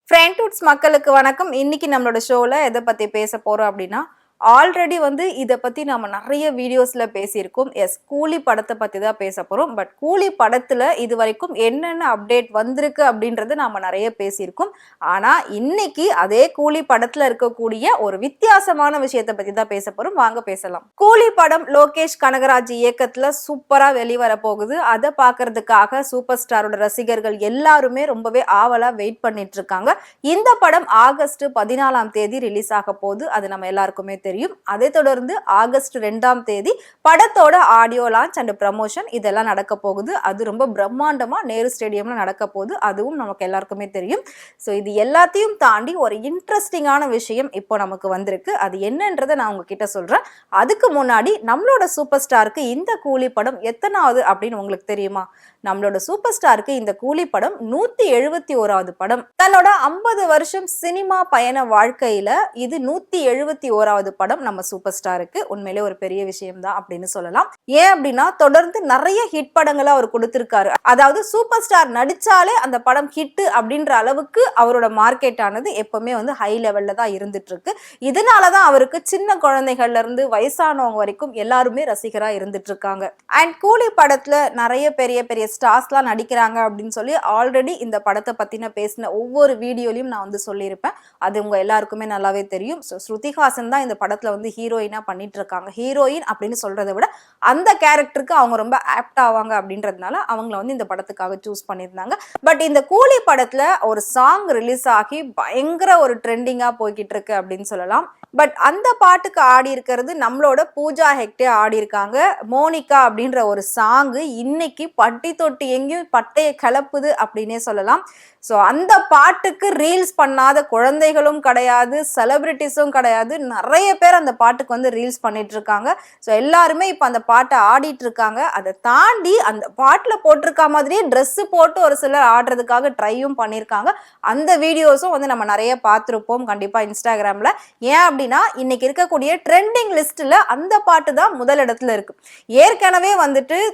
ஃப்ரெண்ட்வுட்ஸ் மக்களுக்கு வணக்கம். இன்னைக்கு நம்மளோட ஷோல எதை பத்தி பேச போறோம் அப்படின்னா, ஆல்ரெடி இத பத்தி நம்ம நிறைய வீடியோஸ்ல பேசியிருக்கோம். கூலி படத்தை பத்தி தான் பேச போறோம். பட் கூலி படத்துல இது வரைக்கும் என்னென்ன அப்டேட் வந்திருக்கு அப்படின்றது நாம நிறைய பேசியிருக்கோம். ஆனா இன்னைக்கு அதே கூலி படத்துல இருக்கக்கூடிய ஒரு வித்தியாசமான விஷயத்தை பத்தி தான் பேச போறோம். வாங்க பேசலாம். கூலி படம் லோகேஷ் கனகராஜ் இயக்கத்துல சூப்பரா வெளிவர போகுது. அதை பாக்குறதுக்காக சூப்பர் ஸ்டாரோட ரசிகர்கள் எல்லாருமே ரொம்பவே ஆவலா வெயிட் பண்ணிட்டு இருக்காங்க. இந்த படம் ஆகஸ்ட் 14 ரிலீஸ் ஆக போகுது. அது நம்ம எல்லாருக்குமே தெரியும். அதை தொடர்ந்து ஆகஸ்ட் 2 படத்தோட ஆடியோ லான்ச் அண்ட் ப்ரமோஷன் இதெல்லாம் நடக்க போகுது. அது ரொம்ப பிரம்மாண்டமா நேரு ஸ்டேடியம்ல நடக்க போகுது. அதுவும் நமக்கு எல்லாருக்குமே தெரியும். ஸோ இது எல்லாத்தையும் தாண்டி ஒரு இன்ட்ரெஸ்டிங்கான விஷயம் இப்போ நமக்கு வந்திருக்கு. அது என்னன்றதை நான் உங்ககிட்ட சொல்றேன். அதுக்கு முன்னாடி நம்மளோட சூப்பர் ஸ்டாருக்கு இந்த கூலி படம் எத்தனாவது அப்படின்னு உங்களுக்கு தெரியுமா? நம்மளோட சூப்பர் ஸ்டாருக்கு இந்த கூலி படம் 171வது படம். தன்னோட 50 வருஷம் சினிமா பயண வாழ்க்கையில இது 171வது படம் நம்ம சூப்பர் ஸ்டாருக்கு. உண்மையிலே ஒரு பெரிய விஷயம் தான் அப்படின்னு சொல்லலாம். ஏன் அப்படின்னா தொடர்ந்து நிறைய ஹிட் படங்களை அவர் கொடுத்திருக்காரு. அதாவது சூப்பர் ஸ்டார் நடிச்சாலே அந்த படம் ஹிட் அப்படின்ற அளவுக்கு அவரோட மார்க்கெட் ஆனது எப்பவுமே ஹை லெவல்ல தான் இருந்துட்டு இருக்கு. இதனாலதான் அவருக்கு சின்ன குழந்தைகள்ல இருந்து வயசானவங்க வரைக்கும் எல்லாருமே ரசிகரா இருந்துட்டு இருக்காங்க. அண்ட் கூலி படத்துல நிறைய பெரிய பெரிய ஸ்டார்ஸ்லாம் நடிக்கிறாங்க அப்படின்னு சொல்லி ஆல்ரெடி இந்த படத்தை பத்தின பேசின ஒவ்வொரு வீடியோலையும் நான் சொல்லியிருப்பேன். அது உங்க எல்லாருக்குமே நல்லாவே தெரியும். ஸ்ருதிஹாசன் தான் இந்த படத்துல ஹீரோயினா பண்ணிட்டு இருக்காங்க. ஹீரோயின் அப்படின்னு சொல்றதை விட அந்த கேரக்டருக்கு அவங்க ரொம்ப ஆப்ட் ஆவாங்க அப்படின்றதுனால அவங்கள இந்த படத்துக்காக சூஸ் பண்ணியிருந்தாங்க. பட் இந்த கூலி படத்துல ஒரு சாங் ரிலீஸ் ஆகி பயங்கர ஒரு ட்ரெண்டிங்கா போய்கிட்டு இருக்கு அப்படின்னு சொல்லலாம். பட் அந்த பாட்டுக்கு ஆடி இருக்கிறது நம்மளோட பூஜா ஹெக்டே ஆடி இருக்காங்க. மோனிகா அப்படின்ற ஒரு சாங்கு இன்னைக்கு பட்டி தொட்டி எங்கேயும் பட்டையை கிளப்புது அப்படின்னே சொல்லலாம். ஸோ அந்த பாட்டுக்கு ரீல்ஸ் பண்ணாத குழந்தைகளும் கிடையாது, செலிபிரிட்டிஸும் கிடையாது. நிறைய பேர் அந்த பாட்டுக்கு ரீல்ஸ் பண்ணிட்டு இருக்காங்க. ஸோ எல்லாருமே இப்போ அந்த பாட்டை ஆடிட்டு இருக்காங்க. அதை தாண்டி அந்த பாட்டில் போட்டிருக்க மாதிரியே ட்ரெஸ் போட்டு ஒரு சிலர் ஆடுறதுக்காக ட்ரையும் பண்ணியிருக்காங்க. அந்த வீடியோஸும் நம்ம நிறைய பார்த்துருப்போம் கண்டிப்பா இன்ஸ்டாகிராம்ல. ஏன் அப்படின்னா இன்னைக்கு இருக்கக்கூடிய ட்ரெண்டிங் லிஸ்ட்ல அந்த பாட்டு தான் முதலிடத்துல இருக்கு. ஏற்கனவே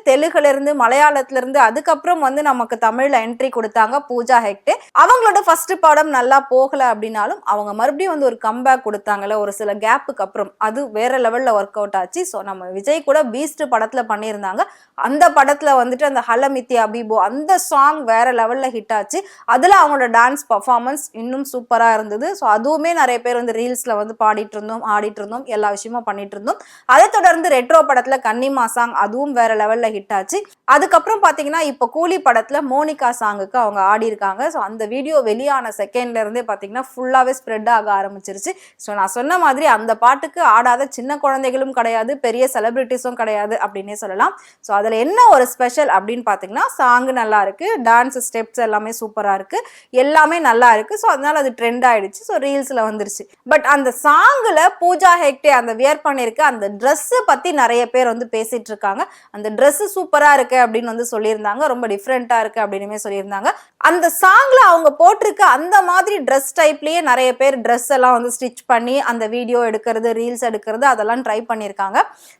தெலுங்குல இருந்து மலையாளத்துல இருந்து அதுக்கப்புறம் நமக்கு தமிழ்ல என்ட்ரி கொடுத்தாங்க பூஜா ஹெக்டே. அவங்களோட ஃபர்ஸ்ட் படம் நல்லா போகல அப்படின்னாலும் அவங்க மறுபடியும் ஒரு கம்பேக் கொடுத்தாங்கல்ல ஒரு சில கேப்புக்கு அப்புறம், அது வேற லெவல்ல ஒர்க் அவுட் ஆச்சு. ஸோ நம்ம விஜய் கூட பீஸ்ட் படத்துல பண்ணியிருந்தாங்க. அந்த படத்துல அந்த ஹலமித்தி அபிபோ அந்த சாங் வேற லெவல்ல ஹிட் ஆச்சு. அதுல அவங்களோட டான்ஸ் பர்ஃபார்மன்ஸ் இன்னும் சூப்பரா இருந்தது. ஸோ அதுவுமே நிறைய பேர் ரீல்ஸ்ல பாடிட்டு இருந்தோம், ஆடிட்டு இருந்தோம், எல்லா விஷயமும் பண்ணிட்டு இருந்தோம். அதை தொடர்ந்து ரெட்ரோ படத்துல கன்னிமா சாங் அதுவும் வேற லெவல்ல ஹிட் ஆச்சு. அதுக்கப்புறம் பாத்தீங்கன்னா இப்ப கூலி படத்துல மோனிகா சாங்குக்கு அவங்க ஆடி இருக்காங்க. ஸோ அந்த வீடியோ வெளியான செகண்ட்ல இருந்தே பாத்தீங்கன்னா ஃபுல்லாவே ஸ்ப்ரெட் ஆக ஆரம்பிச்சிருச்சு. ஸோ நான் சொன்ன மாதிரி அந்த பாட்டுக்கு ஆடாத சின்ன குழந்தைகளும் கிடையாது, பெரிய செலிபிரிட்டிஸும் கிடையாது அப்படின்னே சொல்லலாம். ஸோ அதுல என்ன ஒரு ஸ்பெஷல் அப்படின்னு பாத்தீங்கன்னா சாங் நல்லா இருக்கு, டான்ஸ் ஸ்டெப்ஸ் எல்லாமே சூப்பரா இருக்கு, எல்லாமே நல்லா இருக்கு. ஸோ அதனால அது ட்ரெண்ட் ஆயிடுச்சு. ஸோ ரீல்ஸ்ல வந்துருச்சு. பட் அந்த சாங்ல பூஜா ஹெக்டே அந்த வியர் பண்ணிருக்க அந்த ட்ரெஸ் பத்தி நிறைய பேர் பேசிட்டு இருக்காங்க. அந்த ட்ரெஸ் சூப்பரா இருக்கு அப்படின்னு சொல்லியிருந்தாங்க. ரொம்ப டிஃப்ரெண்டா இருக்கு அப்படின்னு சொல்லியிருந்தாங்க. அந்த சாங்ல அவங்க போட்டிருக்க அந்த மாதிரி ட்ரெஸ் டைப்லயே நிறைய பேர் ட்ரெஸ் எல்லாம் ஸ்டிச் பண்ணி அந்த வீடியோ எடுக்கிறது, ரீல்ஸ் எடுக்கிறது அதெல்லாம் ட்ரை பண்ணியிருக்காங்க.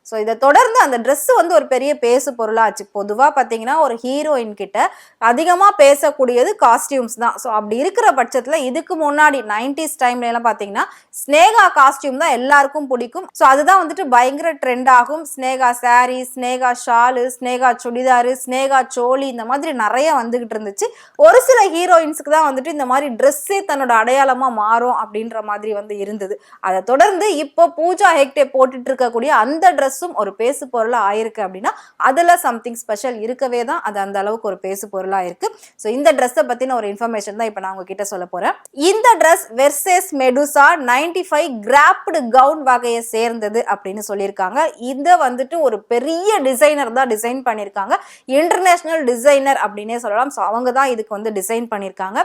ஸோ இதை தொடர்ந்து அந்த ட்ரெஸ் ஒரு பெரிய பேசு பொருளாச்சு. பொதுவா பார்த்தீங்கன்னா ஒரு ஹீரோயின் கிட்ட அதிகமா பேசக்கூடியது காஸ்டியூம்ஸ் தான். ஸோ அப்படி இருக்கிற பட்சத்துல இதுக்கு முன்னாடி 90s டைம்ல எல்லாம் பார்த்தீங்கன்னா ஸ்னேகா காஸ்டியூம் தான் எல்லாருக்கும் பிடிக்கும். ஸோ அதுதான் பயங்கர ட்ரெண்ட் ஆகும். ஸ்னேகா சாரி, ஸ்னேகா ஷாலு, ஸ்னேகா சுடிதாரு, ஸ்னேகா சோலி இந்த மாதிரி நிறைய வந்துகிட்டு இருந்துச்சு. ஒரு சில ஹீரோயின்ஸுக்கு தான் இந்த மாதிரி ட்ரெஸ்ஸே தன்னோட அடையாளமா மாறும் அப்படின்ற மாதிரி இருந்தது. அதை தொடர்ந்து இப்போ பூஜா ஹெக்டே போட்டுட்டு இருக்கக்கூடிய அந்த ட்ரெஸ்ஸும் ஒரு பேசு பொருளா ஆயிருக்கு அப்படின்னா அதுல சம்திங் ஸ்பெஷல் இருக்கவே தான் அது அந்த அளவுக்கு ஒரு பேசு பொருளா இருக்கு. ஸோ இந்த ட்ரெஸ்ஸை பத்தின ஒரு இன்ஃபர்மேஷன் தான் இப்போ நான் உங்ககிட்ட சொல்ல போறேன். இந்த dress versus Medusa 95 grabbed gown வகையை சேர்ந்தது அப்படின்னு சொல்லியிருக்காங்க. இதை ஒரு பெரிய டிசைனர் தான் டிசைன் பண்ணியிருக்காங்க. இன்டர்நேஷனல் டிசைனர் அப்படின்னே சொல்லலாம். ஸோ அவங்க தான் இதுக்கு டிசைன் பண்ணியிருக்காங்க.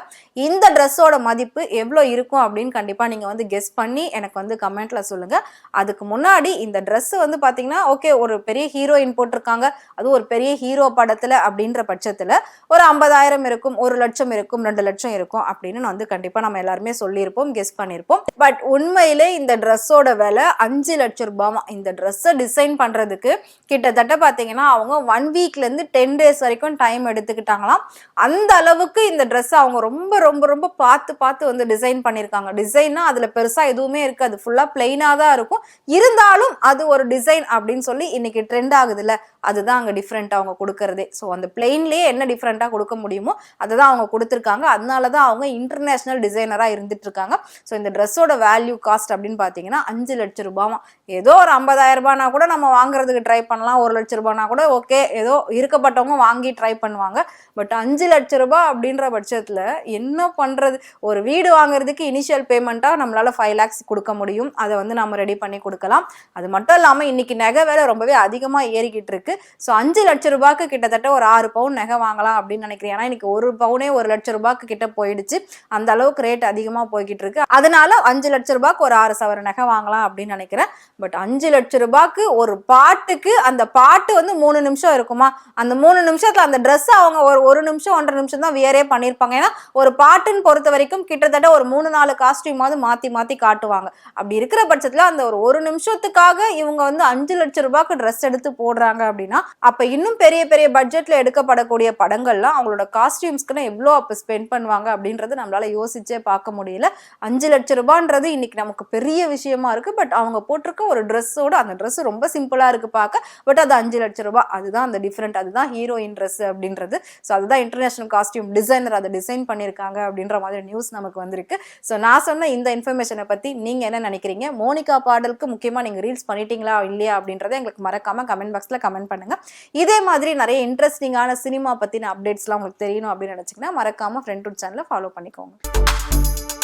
இந்த ட்ரெஸ்ஸோட மதிப்பு எவ்வளோ இருக்கும் அப்படின்னு கண்டிப்பா நீங்க கெஸ் பண்ணி எனக்கு கமெண்ட்ல கமெண்ட்ல சொல்லுங்க. அதுக்கு முன்னாடி இந்த ட்ரெஸ் வந்து பாத்தீங்கன்னா ஓகே ஒரு பெரிய ஹீரோயின் போட்டிருக்காங்க, அது ஒரு பெரிய ஹீரோ படத்துல அப்படின்ற பட்சத்துல ஒரு 50,000 இருக்கும், 1,00,000 இருக்கும், 2,00,000 இருக்கும் அப்படின்னு வந்து கண்டிப்பா நம்ம எல்லாருமே சொல்லியிருப்போம், கெஸ் பண்ணியிருப்போம். பட் உண்மையிலே இந்த ட்ரெஸ்ஸோட விலை 5,00,000 ரூபாய். இந்த ட்ரெஸ்ஸை டிசைன் பண்றதுக்கு கிட்டத்தட்ட பாத்தீங்கன்னா அவங்க 1 வீக்ல இருந்து 10 டேஸ் வரைக்கும் டைம் எடுத்துக்கிட்டாங்களாம். அந்த அளவுக்கு இந்த ட்ரெஸ் அவங்க ரொம்ப ரொம்ப ரொம்ப பார்த்து பார்த்து வந்து டிசைன் பண்ணியிருக்காங்க. டிசைன்னா அதுல பெருசா எதுவுமே இருக்காது, ஃபுல்லா பிளைனா தான் இருக்கும். இருந்தாலும் அது ஒரு டிசைன் அப்படின்னு சொல்லி இன்னைக்கு ட்ரெண்ட் ஆகுதுல்ல, அதுதான் அங்க டிஃப்ரெண்ட் அவங்க கொடுக்கறதே. ஸோ அந்த பிளெயின்லேயே என்ன டிஃப்ரெண்டா கொடுக்க முடியுமோ அதை தான் அவங்க கொடுத்துருக்காங்க. அதனாலதான் அவங்க இன்டர்நேஷனல் டிசைனரா இருந்துட்டு இருக்காங்க. ஸோ இந்த ட்ரெஸ்ஸோட வேல்யூ காஸ்ட் அப்படின்னு பாத்தீங்கன்னா 5,00,000 ரூபாய். ஏதோ ஒரு 50,000 ரூபாய்னா கூட நம்ம வாங்குறதுக்கு ட்ரை பண்ணலாம், 1,00,000 ரூபாய்னா கூட ஓகே, ஏதோ இருக்கப்பட்டவங்க வாங்கி ட்ரை பண்ணுவாங்க. பட் 5,00,000 ரூபாய் அப்படின்ற பட்சத்துல என்ன பண்றது? ஒரு வீடு வாங்குறதுக்கு இனிஷியல் பேமெண்ட்டா நம்மளால 5 lakhs கொடுக்க முடியும், அதை வந்து நம்ம ரெடி பண்ணி கொடுக்கலாம். அது மட்டும் இல்லாம இன்னைக்கு நகை வேலை ரொம்பவே அதிகமா ஏறிக்கிட்டு இருக்கு. ஸோ 5,00,000 ரூபாய்க்கு கிட்டத்தட்ட ஒரு 6 பவுன் நகை வாங்கலாம் அப்படின்னு நினைக்கிறேன். ஏன்னா இன்னைக்கு ஒரு பவுனே 1,00,000 ரூபாய்க்கு கிட்ட போயிடுச்சு, அந்த அளவுக்கு ரேட் அதிகமா போய்கிட்டு இருக்கு. அதனால 5,00,000 ரூபாய்க்கு ஒரு 6 சவர நகை வாங்கலாம் அப்படின்னு நினைக்கிறேன். பட் 5,00,000 ரூபாய்க்கு ஒரு பாட்டுக்கு, அந்த பாட்டு வந்து 3 நிமிஷம் இருக்குமா, அந்த 3 நிமிஷத்துல அந்த ட்ரெஸ் அவங்க ஒரு நிமிஷம் 1.5 நிமிஷம் தான் வியரே பண்ணியிருப்பாங்க. ஏன்னா ஒரு பாட்டுன்னு பொறுத்த வரைக்கும் கிட்டத்தட்ட ஒரு 3-4 காஸ்டியூமாவது மாத்தி மாத்தி காட்டுவாங்க. அப்படி இருக்கிற பட்சத்துல அந்த ஒரு நிமிஷத்துக்காக இவங்க வந்து 5,00,000 ரூபாய்க்கு ட்ரெஸ் எடுத்து போடுறாங்க அப்படின்னா, அப்ப இன்னும் பெரிய பெரிய பட்ஜெட்ல எடுக்கப்படக்கூடிய படங்கள்லாம் அவங்களோட காஸ்டியூம்ஸ்க்குன்னு எவ்வளோ அப்ப ஸ்பெண்ட் பண்ணுவாங்க அப்படின்றது நம்மளால யோசிச்சே பார்க்க முடியல. 5,00,000 ரூபான்றது இன்னைக்கு நமக்கு பெரிய விஷயமா இருக்கு. பட் அவங்க போட்டிருக்க ஒரு ட்ரெஸ்ஸோட, அந்த ட்ரெஸ் ரொம்ப சிம்பிளா இருக்கு பார்க்க, பட் அது 5,00,000 ரூபாய். அதுதான் அந்த டிஃப்ரெண்ட், அதுதான் ஹீரோயின் ட்ரெஸ் அப்படின்றது. ஸோ அதுதான் இன்டர்நேஷனல் காஸ்டியூம் டிசைனர் அதை டிசைன் பண்ணியிருக்காங்க அப்படின்ற மாதிரி நியூஸ் நமக்கு வந்திருக்கு. ஸோ நான் சொன்ன இந்த இன்ஃபர்மேஷனை பத்தி நீங்க என்ன நினைக்கிறீங்க? மோனிகா பாடலுக்கு முக்கியமா நீங்க ரீல்ஸ் பண்ணிட்டீங்களா இல்லையா அப்படின்றத எங்களுக்கு மறக்காம கமெண்ட் பாக்ஸ்ல கமெண்ட் பண்ணுங்க. இதே மாதிரி நிறைய இன்ட்ரெஸ்டிங்கான சினிமா பத்தின அப்டேட்ஸ்லாம் உங்களுக்கு தெரியணும் அப்படின்னு நினைச்சீங்கன்னா மறக்காம ஃப்ரெண்ட் சேனலை ஃபாலோ பண்ணிக்கோங்க.